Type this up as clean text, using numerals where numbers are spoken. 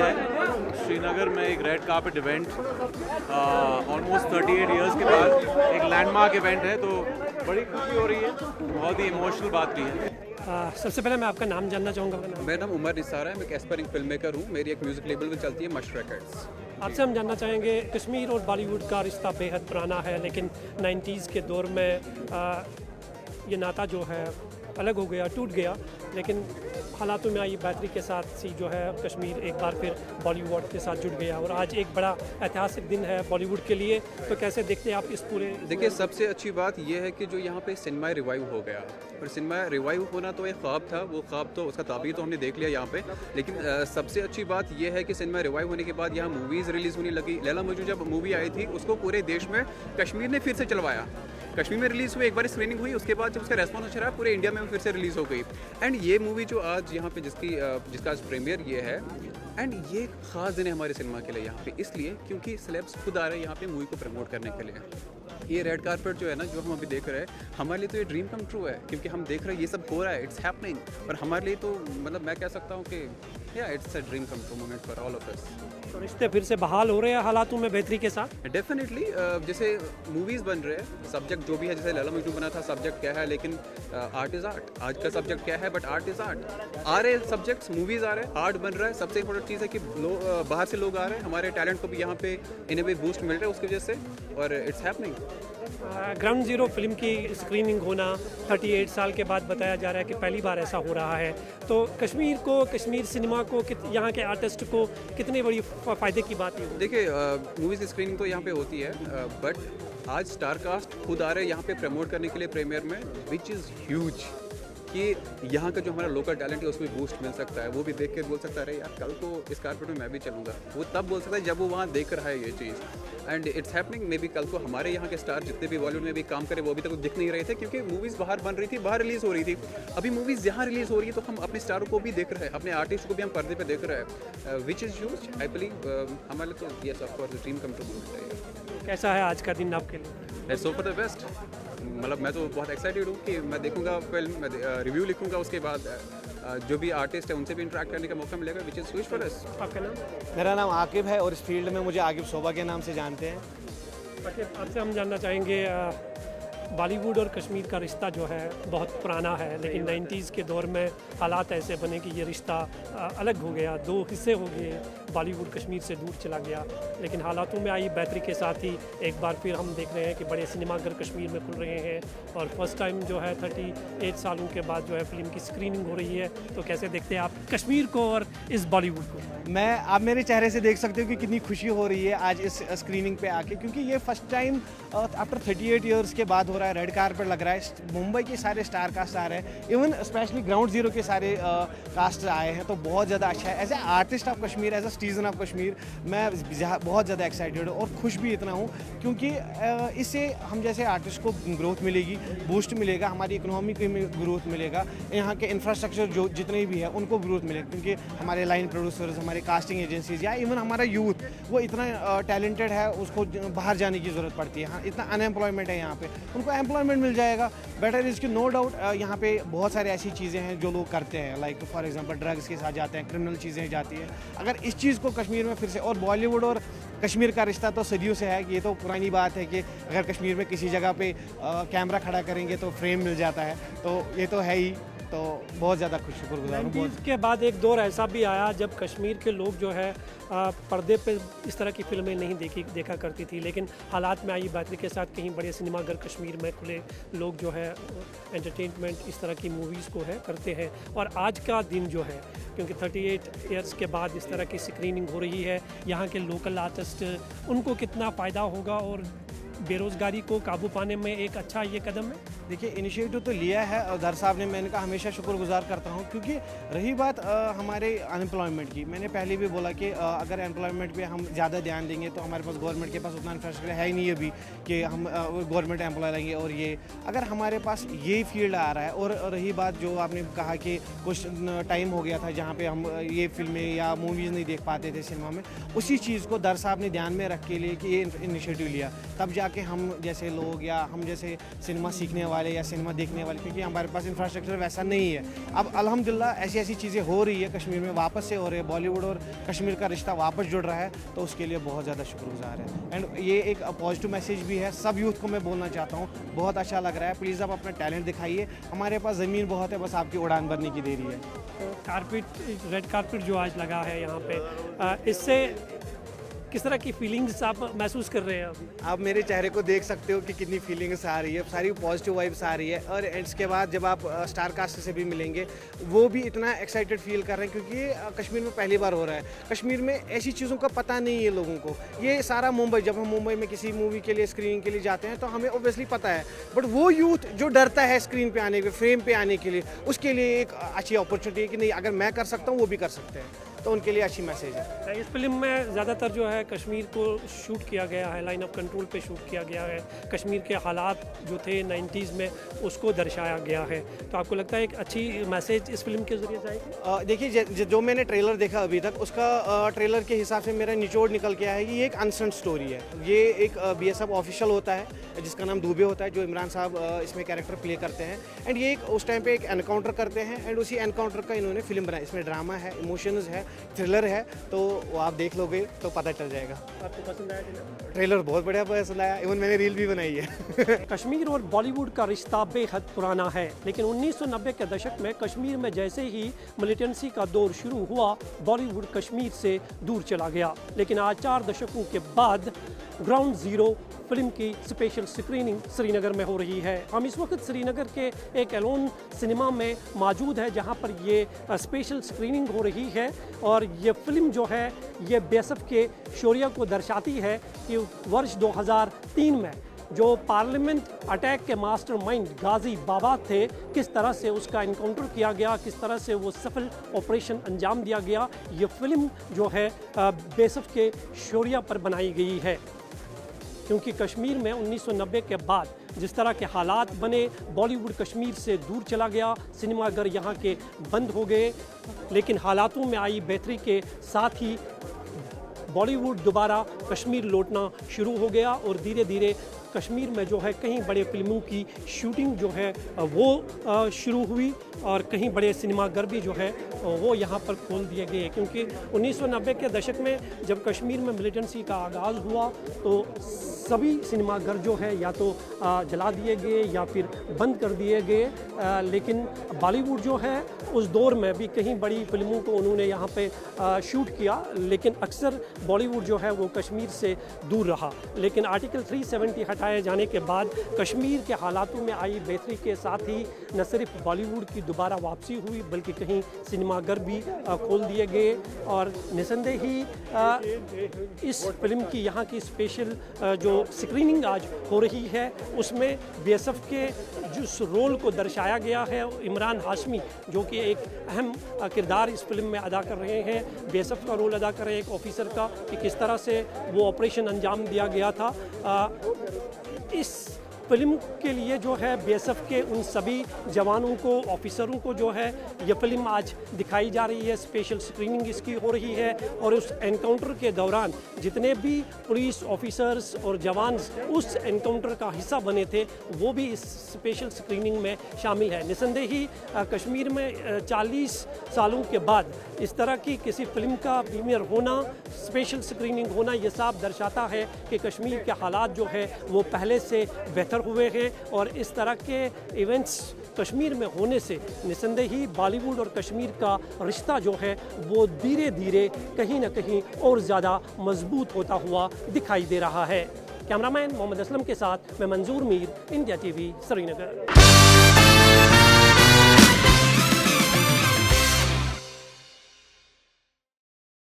है श्रीनगर में एक red carpet event almost 38 years के बाद एक लैंडमार्क इवेंट है, तो बड़ी खुशी हो रही है, बहुत ही इमोशनल बात भी है। सबसे पहले मैं आपका नाम जानना चाहूँगा। मेरा नाम उमर निसार है, मैं एक एस्पायरिंग फिल्म मेकर हूँ। मेरी एक म्यूज़िक लेबल भी चलती है, मश रिकॉर्ड्स। आपसे हम जानना चाहेंगे, कश्मीर और बॉलीवुड का रिश्ता बेहद पुराना है, लेकिन 90s के दौर में ये नाता जो है अलग हो गया, टूट गया। लेकिन हालातों में आई बेहतरी के साथ सी जो है कश्मीर एक बार फिर बॉलीवुड के साथ जुड़ गया और आज एक बड़ा ऐतिहासिक दिन है बॉलीवुड के लिए। तो कैसे देखते हैं आप इस पूरे? देखिए, सबसे अच्छी बात यह है कि जो यहाँ पे सिनेमा रिवाइव हो गया, और सिनेमा रिवाइव होना तो एक ख्वाब था, वो ख्वाब तो उसका ताबीर तो हमने देख लिया यहाँ पे। लेकिन सबसे अच्छी बात यह है कि सिनेमा रिवाइव होने के बाद यहाँ मूवीज़ रिलीज़ होने लगी। लैला मजनू जब मूवी आई थी, उसको पूरे देश में कश्मीर ने फिर से चलवाया। कश्मीर में रिलीज़ हुई, एक बार स्क्रीनिंग हुई, उसके बाद जब उसका रेस्पॉन्स अच्छा रहा, पूरे इंडिया में फिर से रिलीज़ हो गई। एंड ये मूवी जो आज यहाँ पे जिसका आज प्रीमियर ये है, एंड ये ख़ास दिन है हमारे सिनेमा के लिए यहाँ पे, इसलिए क्योंकि सेलेब्स खुद आ रहे हैं यहाँ पे मूवी को प्रमोट करने के लिए। ये रेड कार्पेट जो है ना, जो हम अभी देख रहे हैं, हमारे लिए तो ये ड्रीम कम ट्रू है, क्योंकि हम देख रहे हैं ये सब हो रहा है, इट्स हैपनिंग। और हमारे लिए तो मतलब मैं कह सकता हूँ कि या it's a dream come true moment for all of us. तो रिश्ते फिर से बहाल हो रहे हैं हालातों में बेहतरी के साथ। डेफिनेटली जैसे मूवीज़ बन रहे हैं, सब्जेक्ट जो भी है, जैसे लैला मजनू बना था, सब्जेक्ट क्या है, लेकिन आर्ट इज़ आर्ट। आज का सब्जेक्ट क्या है, बट आर्ट इज़ आर्ट। आ रहे सब्जेक्ट्स, मूवीज़ आ रहे हैं, आर्ट बन रहा है। सबसे इंपॉर्टेंट चीज़ है कि बाहर से लोग आ रहे हैं, हमारे टैलेंट को भी यहाँ पे इन्हें भी बूस्ट मिल रहा है उसकी वजह से, और it's happening. Ground zero film की स्क्रीनिंग होना 38 साल के बाद बताया जा रहा है कि पहली बार ऐसा हो रहा है। तो कश्मीर को, कश्मीर सिनेमा को, यहाँ के आर्टिस्ट को कितनी बड़ी फ़ायदे की बात है? देखिए, मूवीज़ की स्क्रीनिंग तो यहाँ पे होती है, बट आज स्टार कास्ट खुद आ रहे हैं यहाँ पे प्रमोट करने के लिए प्रीमियर में, विच इज़ ह्यूज। कि यहाँ का जो हमारा लोकल टैलेंट है उसमें बूस्ट मिल सकता है। वो भी देख के बोल सकता है, अरे यार कल को इस कारपेट में मैं भी चलूँगा। वो तब बोल सकता है जब वो वहाँ देख रहा है ये चीज़। And it's happening. Maybe कल को हमारे यहाँ के स्टार जितने भी बॉलीवुड में भी काम करे, वो अभी तक दिख नहीं रहे थे, क्योंकि मूवीज़ बाहर बन रही थी, बाहर रिलीज़ हो रही थी। अभी मूवीज़ यहाँ रिलीज़ हो रही है, तो हम अपने स्टारों को भी देख रहे हैं, अपने आर्टिस्ट को भी हम पर्दे पर देख रहे हैं, which is huge. I believe हमारे तो yes of course dream come true. कैसा है आज का दिन आपके लिए? So for the best. मतलब मैं तो बहुत एक्साइटेड हूँ कि मैं देखूंगा फिल्म, मैं रिव्यू लिखूंगा, उसके बाद जो भी आर्टिस्ट है उनसे भी इंटरेक्ट करने का मौका मिलेगा, which is switch for us. आपका नाम? मेरा नाम आकिब है और इस फील्ड में मुझे आकिब शोभा के नाम से जानते हैं। आपसे हम जानना चाहेंगे, बॉलीवुड और कश्मीर का रिश्ता जो है बहुत पुराना है, लेकिन 90s के दौर में हालात ऐसे बने कि ये रिश्ता अलग हो गया, दो हिस्से हो गए, बॉलीवुड कश्मीर से दूर चला गया। लेकिन हालातों में आई बेहतरी के साथ ही एक बार फिर हम देख रहे हैं कि बड़े सिनेमाघर कश्मीर में खुल रहे हैं और फर्स्ट टाइम जो है 38 सालों के बाद जो है फिल्म की स्क्रीनिंग हो रही है। तो कैसे देखते हैं आप कश्मीर को और इस बॉलीवुड को? आप मेरे चेहरे से देख सकते हो कि कितनी खुशी हो रही है आज इस स्क्रीनिंग पे आके, क्योंकि ये फर्स्ट टाइम आफ्टर 38 ईयर्स के बाद हो रहा है। रेड कार्पेट लग रहा है, मुंबई के सारे स्टार कास्ट आ रहे हैं, इवन स्पेशली ग्राउंड जीरो के सारे कास्ट आए हैं, तो बहुत ज़्यादा अच्छा है। As a artist of Kashmir, as a citizen of Kashmir, मैं बहुत ज़्यादा एक्साइटेड हूँ और खुश भी इतना हूँ, क्योंकि इससे हम जैसे आर्टिस्ट को ग्रोथ मिलेगी, बूस्ट मिलेगा, हमारी इकोनॉमी को ग्रोथ मिलेगा, यहाँ के इंफ्रास्ट्रक्चर जो जितने भी है उनको ग्रोथ मिलेगा, क्योंकि हमारे लाइन प्रोड्यूसर्स, हमारे कास्टिंग एजेंसीज या इवन हमारा यूथ वो इतना टैलेंटेड है, उसको बाहर जाने की ज़रूरत पड़ती है। हाँ, इतना अनएम्प्लॉयमेंट है यहाँ पे, उनको एम्प्लॉयमेंट मिल जाएगा, बेटर इज़ कि नो डाउट यहाँ पे बहुत सारी ऐसी चीज़ें हैं जो लोग करते हैं, लाइक फॉर एग्जांपल ड्रग्स के साथ जाते हैं, क्रिमिनल चीज़ें जाती हैं। अगर इस चीज़ को कश्मीर में फिर से, और बॉलीवुड और कश्मीर का रिश्ता तो सदियों से है, कि ये तो पुरानी बात है कि अगर कश्मीर में किसी जगह पे कैमरा खड़ा करेंगे तो फ्रेम मिल जाता है, तो ये तो है ही। तो बहुत ज़्यादा शुक्रगुजार हूँ। इसके बाद एक दौर ऐसा भी आया जब कश्मीर के लोग जो है पर्दे पे इस तरह की फिल्में नहीं देखा करती थी, लेकिन हालात में आई बेहतरी के साथ कहीं बड़े सिनेमाघर कश्मीर में खुले, लोग जो है एंटरटेनमेंट इस तरह की मूवीज़ को है करते हैं। और आज का दिन जो है, क्योंकि 38 ईयर्स के बाद इस तरह की स्क्रीनिंग हो रही है, यहाँ के लोकल आर्टिस्ट, उनको कितना फ़ायदा होगा और बेरोज़गारी को काबू पाने में एक अच्छा ये कदम है? देखिए, इनिशिएटिव तो लिया है और दर साहब ने, मैंने कहा हमेशा शुक्रगुजार करता हूँ, क्योंकि रही बात हमारे अनएम्प्लॉयमेंट की, मैंने पहले भी बोला कि अगर एम्प्लॉयमेंट पे हम ज़्यादा ध्यान देंगे तो हमारे पास गवर्नमेंट के पास उतना इंफ्रास्ट्रक्चर है ही नहीं अभी कि हम गवर्नमेंट एम्प्लॉय लेंगे। और ये अगर हमारे पास यही फील्ड आ रहा है, और रही बात जो आपने कहा कि कुछ टाइम हो गया था जहाँ पर हम ये फिल्में या मूवीज़ नहीं देख पाते थे सिनेमा में, उसी चीज़ को दर साहब ने ध्यान में रख के लिए कि ये इनिशिएटिव लिया, तब जाके हम जैसे लोग या हम जैसे सिनेमा सीखने वाले या सिनेमा देखने वाले, क्योंकि हमारे पास इंफ्रास्ट्रक्चर वैसा नहीं है। अब अल्हम्दुलिल्लाह ऐसी ऐसी चीज़ें हो रही है कश्मीर में, वापस से हो रही है, बॉलीवुड और कश्मीर का रिश्ता वापस जुड़ रहा है, तो उसके लिए बहुत ज़्यादा शुक्रगुजार है। एंड ये एक पॉजिटिव मैसेज भी है, सब यूथ को मैं बोलना चाहता हूँ, बहुत अच्छा लग रहा है। प्लीज़ आप अपना टैलेंट दिखाइए, हमारे पास ज़मीन बहुत है, बस आपकी उड़ान भरने की देरी है। कारपेट, रेड कारपेट जो आज लगा है यहाँ पे, इससे किस तरह की फीलिंग्स आप महसूस कर रहे हैं अभी? आप मेरे चेहरे को देख सकते हो कि कितनी फीलिंग्स आ रही है, सारी पॉजिटिव वाइब्स आ रही है। और इसके बाद जब आप स्टार कास्ट से भी मिलेंगे, वो भी इतना एक्साइटेड फील कर रहे हैं, क्योंकि ये कश्मीर में पहली बार हो रहा है। कश्मीर में ऐसी चीज़ों का पता नहीं है लोगों को। ये सारा मुंबई, जब हम मुंबई में किसी मूवी के लिए स्क्रीनिंग के लिए जाते हैं तो हमें ऑब्वियसली पता है, बट वो यूथ जो डरता है स्क्रीन पे आने के, फ्रेम पे आने के लिए, उसके लिए एक अच्छी अपॉर्चुनिटी है कि नहीं, अगर मैं कर सकता हूँ वो भी कर सकते हैं, तो उनके लिए अच्छी मैसेज है। इस फिल्म में ज़्यादातर जो है कश्मीर को शूट किया गया है, लाइन ऑफ कंट्रोल पे शूट किया गया है, कश्मीर के हालात जो थे 90s में उसको दर्शाया गया है। तो आपको लगता है एक अच्छी मैसेज इस फिल्म के ज़रिए जाएगी? देखिए, जो मैंने ट्रेलर देखा अभी तक, उसका ट्रेलर के हिसाब से मेरा निचोड़ निकल के आया है कि ये एक अनसेंट स्टोरी है। ये एक BSF ऑफिशियल होता है जिसका नाम दुबे होता है, जो इमरान साहब इसमें कैरेक्टर प्ले करते हैं। एंड ये एक उस टाइम पे एक एनकाउंटर करते हैं, एंड उसी एनकाउंटर का इन्होंने फिल्म बनाई। इसमें ड्रामा है, इमोशंस है, थ्रिलर है, तो वो आप देख लोगे तो पता चल जाएगा। आपको पसंद आया ट्रेलर बहुत बढ़िया पसंद आया, इवन मैंने रील भी बनाई है। कश्मीर और बॉलीवुड का रिश्ता बेहद पुराना है, लेकिन 1990 के दशक में कश्मीर में जैसे ही मिलिटेंसी का दौर शुरू हुआ, बॉलीवुड कश्मीर से दूर चला गया। लेकिन आज 4 दशकों के बाद ग्राउंड ज़ीरो फिल्म की स्पेशल स्क्रीनिंग श्रीनगर में हो रही है। हम इस वक्त श्रीनगर के एक एलोन सिनेमा में मौजूद है, जहां पर ये स्पेशल स्क्रीनिंग हो रही है। और ये फिल्म जो है ये BSF के शौर्य को दर्शाती है कि वर्ष 2003 में जो पार्लियामेंट अटैक के मास्टरमाइंड गाजी बाबा थे, किस तरह से उसका इनकाउंटर किया गया, किस तरह से वो सफल ऑपरेशन अंजाम दिया गया। ये फिल्म जो है BSF के शौर्य पर बनाई गई है, क्योंकि कश्मीर में 1990 के बाद जिस तरह के हालात बने, बॉलीवुड कश्मीर से दूर चला गया, सिनेमाघर यहाँ के बंद हो गए, लेकिन हालातों में आई बेहतरी के साथ ही बॉलीवुड दोबारा कश्मीर लौटना शुरू हो गया। और धीरे धीरे कश्मीर में जो है कहीं बड़े फिल्मों की शूटिंग जो है वो शुरू हुई, और कहीं बड़े सिनेमाघर भी जो है वो यहाँ पर खोल दिए गए। क्योंकि 1990 के दशक में जब कश्मीर में मिलिटेंसी का आगाज़ हुआ तो सभी सिनेमाघर जो है या तो जला दिए गए या फिर बंद कर दिए गए। लेकिन बॉलीवुड जो है उस दौर में भी कहीं बड़ी फिल्मों को उन्होंने यहाँ पे शूट किया, लेकिन अक्सर बॉलीवुड जो है वो कश्मीर से दूर रहा। लेकिन आर्टिकल 370 हटाए जाने के बाद कश्मीर के हालातों में आई बेहतरी के साथ ही न सिर्फ बॉलीवुड की दोबारा वापसी हुई, बल्कि कहीं सिनेमाघर भी खोल दिए गए। और निसंदेह ही इस फिल्म की यहाँ की स्पेशल जो स्क्रीनिंग आज हो रही है, उसमें BSF के जिस रोल को दर्शाया गया है, इमरान हाशमी जो कि एक अहम किरदार इस फिल्म में अदा कर रहे हैं, BSF का रोल अदा कर रहे हैं एक ऑफिसर का, कि किस तरह से वो ऑपरेशन अंजाम दिया गया था। इस फिल्म के लिए जो है BSF के उन सभी जवानों को, ऑफिसरों को जो है ये फिल्म आज दिखाई जा रही है, स्पेशल स्क्रीनिंग इसकी हो रही है। और उस एनकाउंटर के दौरान जितने भी पुलिस ऑफिसर्स और जवान उस एनकाउंटर का हिस्सा बने थे, वो भी इस स्पेशल स्क्रीनिंग में शामिल है। निसंदेह ही कश्मीर में 40 सालों के बाद इस तरह की किसी फिल्म का प्रीमियर होना, स्पेशल स्क्रीनिंग होना, ये साफ दर्शाता है कि कश्मीर के हालात जो है वो पहले से बेहतर हुए हैं। और इस तरह के इवेंट्स कश्मीर में होने से निसंदेह ही बॉलीवुड और कश्मीर का रिश्ता जो है वो धीरे धीरे कहीं ना कहीं और ज़्यादा मजबूत होता हुआ दिखाई दे रहा है। कैमरामैन मोहम्मद असलम के साथ मैं मंजूर मीर, इंडिया TV, श्रीनगर।